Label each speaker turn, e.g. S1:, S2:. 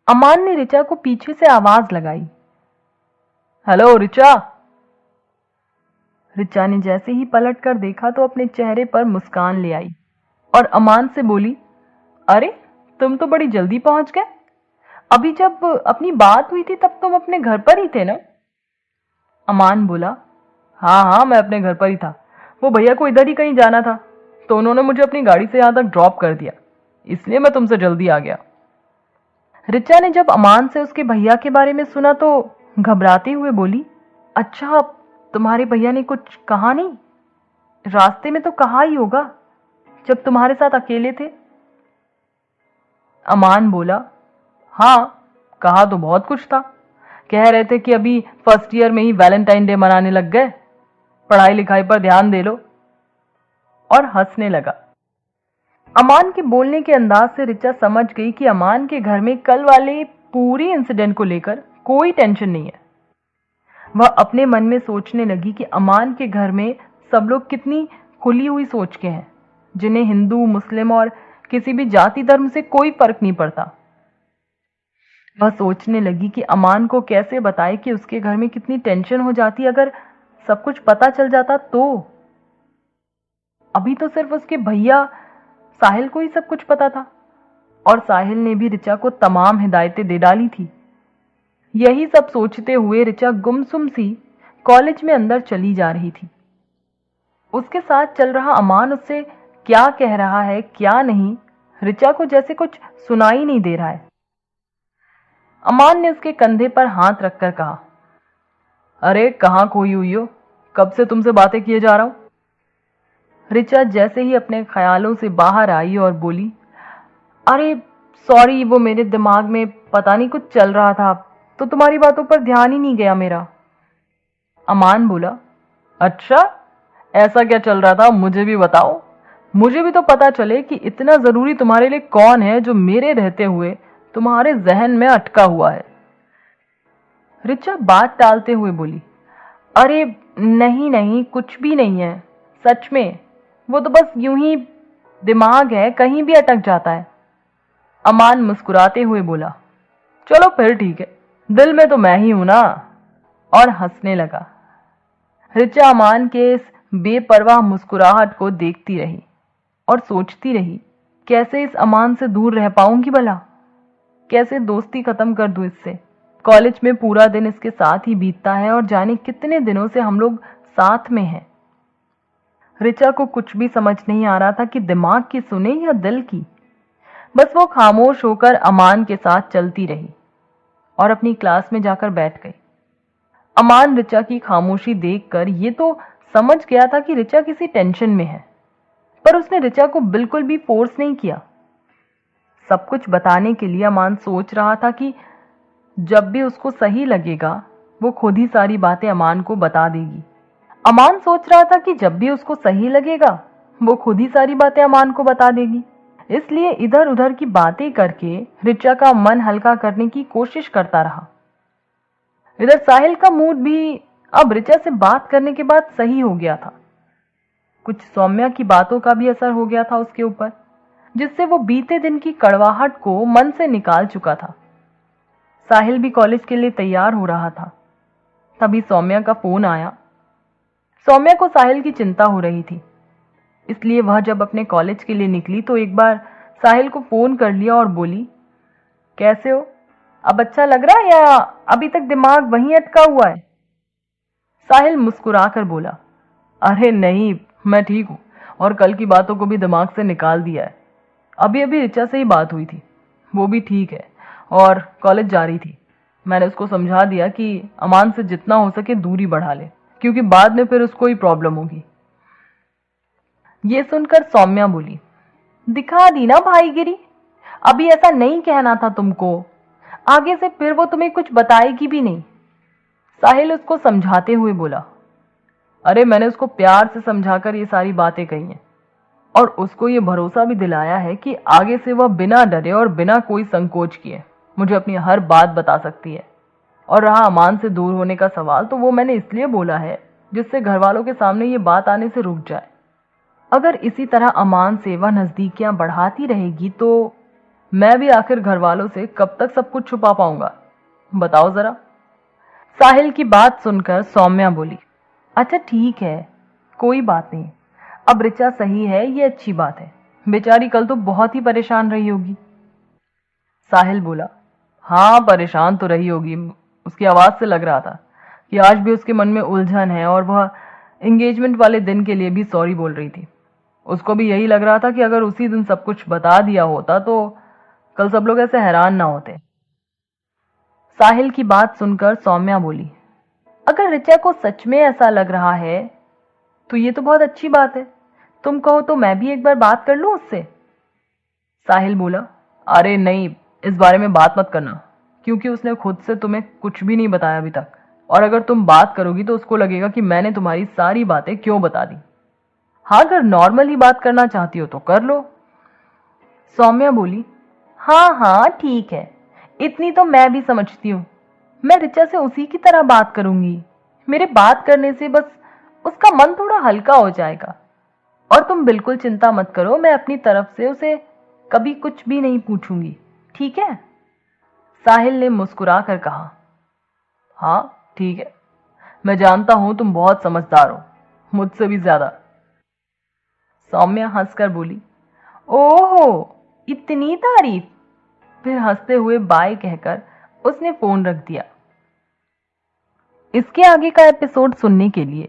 S1: अमान ने ऋचा को पीछे से आवाज लगाई, हेलो ऋचा। ऋचा ने जैसे ही पलट कर देखा तो अपने चेहरे पर मुस्कान ले आई और अमान से बोली, अरे तुम तो बड़ी जल्दी पहुंच गए। अभी जब अपनी बात हुई थी तब तुम अपने घर पर ही थे ना? अमान बोला, हाँ हाँ, मैं अपने घर पर ही था। वो भैया को इधर ही कहीं जाना था तो उन्होंने मुझे अपनी गाड़ी से यहां तक ड्रॉप कर दिया, इसलिए मैं तुमसे जल्दी आ गया। ऋचा ने जब अमान से उसके भैया के बारे में सुना तो घबराते हुए बोली, अच्छा, तुम्हारे भैया ने कुछ कहा नहीं? रास्ते में तो कहा ही होगा जब तुम्हारे साथ अकेले थे। अमान बोला, हाँ, कहा तो बहुत कुछ था। कह रहे थे कि अभी फर्स्ट ईयर में ही वैलेंटाइन डे मनाने लग गए, पढ़ाई लिखाई पर ध्यान दे लो, और हंसने लगा। अमान के बोलने के अंदाज से ऋचा समझ गई कि अमान के घर में कल वाले पूरी इंसिडेंट को लेकर कोई टेंशन नहीं है। वह अपने मन में सोचने लगी कि अमान के घर में सब लोग कितनी खुली हुई सोच के हैं, जिन्हें हिंदू, मुस्लिम और किसी भी जाति धर्म से कोई फर्क नहीं पड़ता। वह सोचने लगी कि अमान को कैसे बताए कि उसके घर में कितनी टेंशन हो जाती अगर सब कुछ पता चल जाता तो। अभी तो सिर्फ उसके भैया साहिल को ही सब कुछ पता था और साहिल ने भी ऋचा को तमाम हिदायतें दे डाली थी। यही सब सोचते हुए ऋचा गुमसुम सी कॉलेज में अंदर चली जा रही थी। उसके साथ चल रहा अमान उससे क्या कह रहा है क्या नहीं, ऋचा को जैसे कुछ सुनाई नहीं दे रहा है। अमान ने उसके कंधे पर हाथ रखकर कहा, अरे कहाँ खोई हुई हो, कब से तुमसे बातें किए जा रहा हूं। ऋचा जैसे ही अपने ख्यालों से बाहर आई और बोली, अरे सॉरी, वो मेरे दिमाग में पता नहीं कुछ चल रहा था तो तुम्हारी बातों पर ध्यान ही नहीं गया मेरा। अमान बोला, अच्छा, ऐसा क्या चल रहा था, मुझे भी बताओ। मुझे भी तो पता चले कि इतना जरूरी तुम्हारे लिए कौन है जो मेरे रहते हुए तुम्हारे जहन में अटका हुआ है। ऋचा बात टालते हुए बोली, अरे नहीं नहीं, कुछ भी नहीं है, सच में वो तो बस यूं ही दिमाग है, कहीं भी अटक जाता है। अमान मुस्कुराते हुए बोला, चलो फिर ठीक है, दिल में तो मैं ही हूं ना, और हंसने लगा। ऋचा अमान के इस बेपरवाह मुस्कुराहट को देखती रही और सोचती रही, कैसे इस अमान से दूर रह पाऊंगी भला, कैसे दोस्ती खत्म कर दूं इससे। कॉलेज में पूरा दिन इसके साथ ही बीतता है और जाने कितने दिनों से हम लोग साथ में हैं। ऋचा को कुछ भी समझ नहीं आ रहा था कि दिमाग की सुने या दिल की। बस वो खामोश होकर अमान के साथ चलती रही और अपनी क्लास में जाकर बैठ गई। अमान ऋचा की खामोशी देखकर ये तो समझ गया था कि ऋचा किसी टेंशन में है, पर उसने ऋचा को बिल्कुल भी फोर्स नहीं किया। सब कुछ बताने के लिए अमान सोच रहा था कि जब भी उसको सही लगेगा वो खुद ही सारी बातें अमान को बता देगी। अमान सोच रहा था कि जब भी उसको सही लगेगा वो खुद ही सारी बातें अमान को बता देगी। इसलिए इधर उधर की बातें करके ऋचा का मन हल्का करने की कोशिश करता रहा। इधर साहिल का मूड भी अब ऋचा से बात करने के बाद सही हो गया था। कुछ सौम्या की बातों का भी असर हो गया था उसके ऊपर, जिससे वो बीते दिन की कड़वाहट को मन से निकाल चुका था। साहिल भी कॉलेज के लिए तैयार हो रहा था। तभी सौम्या का फोन आया। सौम्या को साहिल की चिंता हो रही थी, इसलिए वह जब अपने कॉलेज के लिए निकली तो एक बार साहिल को फोन कर लिया और बोली, कैसे हो, अब अच्छा लग रहा है या अभी तक दिमाग वहीं अटका हुआ है? साहिल मुस्कुराकर बोला, अरे नहीं, मैं ठीक हूं और कल की बातों को भी दिमाग से निकाल दिया है। अभी अभी ऋचा से ही बात हुई थी, वो भी ठीक है और कॉलेज जा रही थी। मैंने उसको समझा दिया कि अमान से जितना हो सके दूरी बढ़ा ले, क्योंकि बाद में फिर उसको ही प्रॉब्लम होगी। ये सुनकर सौम्या बोली, दिखा दी ना भाईगिरी, अभी ऐसा नहीं कहना था तुमको, आगे से फिर वो तुम्हें कुछ बताएगी भी नहीं। साहिल उसको समझाते हुए बोला, अरे मैंने उसको प्यार से समझाकर ये सारी बातें कही हैं और उसको ये भरोसा भी दिलाया है कि आगे से वह बिना डरे और बिना कोई संकोच किए मुझे अपनी हर बात बता सकती है। और रहा अमान से दूर होने का सवाल, तो वो मैंने इसलिए बोला है जिससे घर वालों के सामने ये बात आने से रुक जाए। अगर इसी तरह अमान से वह नजदीकियां बढ़ाती रहेगी तो मैं भी आखिर घर वालों से कब तक सब कुछ छुपा पाऊंगा, बताओ जरा। साहिल की बात सुनकर सौम्या बोली, अच्छा ठीक है, कोई बात नहीं। अब ऋचा सही है, ये अच्छी बात है। बेचारी कल तो बहुत ही परेशान रही होगी। साहिल बोला, हाँ परेशान तो रही होगी। उसकी आवाज से लग रहा था कि आज भी उसके मन में उलझन है और वह एंगेजमेंट वाले दिन के लिए भी सॉरी बोल रही थी। उसको भी यही लग रहा था कि अगर उसी दिन सब कुछ बता दिया होता तो कल सब लोग ऐसे हैरान ना होते। साहिल की बात सुनकर सौम्या बोली, अगर ऋचा को सच में ऐसा लग रहा है तो ये तो बहुत अच्छी बात है। तुम कहो तो मैं भी एक बार बात कर लूं उससे। साहिल बोला, अरे नहीं, इस बारे में बात मत करना, क्योंकि उसने खुद से तुम्हें कुछ भी नहीं बताया अभी तक। और अगर तुम बात करोगी तो उसको लगेगा कि मैंने तुम्हारी सारी बातें क्यों बता दी। हाँ, अगर नॉर्मल ही बात करना चाहती हो तो कर लो। सौम्या बोली, हाँ हाँ ठीक है, इतनी तो मैं भी समझती हूँ। मैं ऋचा से उसी की तरह बात करूंगी। मेरे बात करने से बस उसका मन थोड़ा हल्का हो जाएगा। और तुम बिल्कुल चिंता मत करो, मैं अपनी तरफ से उसे कभी कुछ भी नहीं पूछूंगी, ठीक है। साहिल ने मुस्कुरा कर कहा, हाँ ठीक है, मैं जानता हूं तुम बहुत समझदार हो, मुझसे भी ज्यादा। सौम्या हंसकर बोली, ओहो इतनी तारीफ। फिर हंसते हुए बाय कहकर उसने फोन रख दिया। इसके आगे का एपिसोड सुनने के लिए